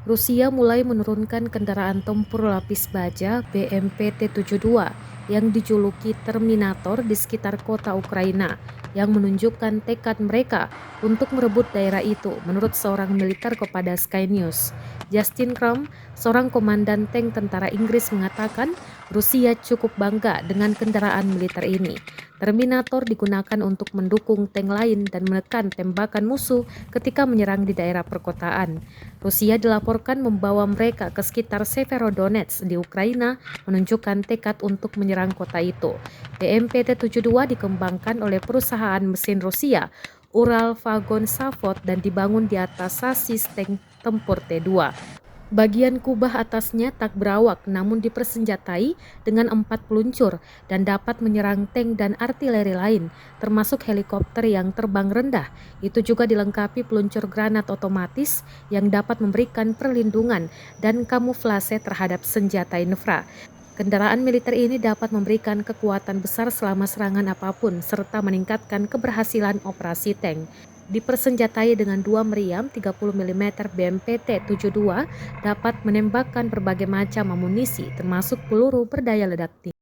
Rusia mulai menurunkan kendaraan tempur lapis baja BMP-T-72 yang dijuluki Terminator di sekitar kota Ukraina, yang menunjukkan tekad mereka untuk merebut daerah itu, menurut seorang militer kepada Sky News. Justin Crum, seorang komandan tank tentara Inggris, mengatakan Rusia cukup bangga dengan kendaraan militer ini. Terminator digunakan untuk mendukung tank lain dan menekan tembakan musuh ketika menyerang di daerah perkotaan. Rusia dilaporkan membawa mereka ke sekitar Severodonetsk di Ukraina, menunjukkan tekad untuk menyerang kota itu. BMP-T-72 dikembangkan oleh perusahaan mesin Rusia, Ural Vagon Zavod, dan dibangun di atas sasis tank tempur T-2. Bagian kubah atasnya tak berawak namun dipersenjatai dengan 4 peluncur dan dapat menyerang tank dan artileri lain, termasuk helikopter yang terbang rendah. Itu juga dilengkapi peluncur granat otomatis yang dapat memberikan perlindungan dan kamuflase terhadap senjata infra. Kendaraan militer ini dapat memberikan kekuatan besar selama serangan apapun serta meningkatkan keberhasilan operasi tank. Dipersenjatai dengan 2 meriam 30 mm BMP-T-72 dapat menembakkan berbagai macam amunisi termasuk peluru berdaya ledak tinggi.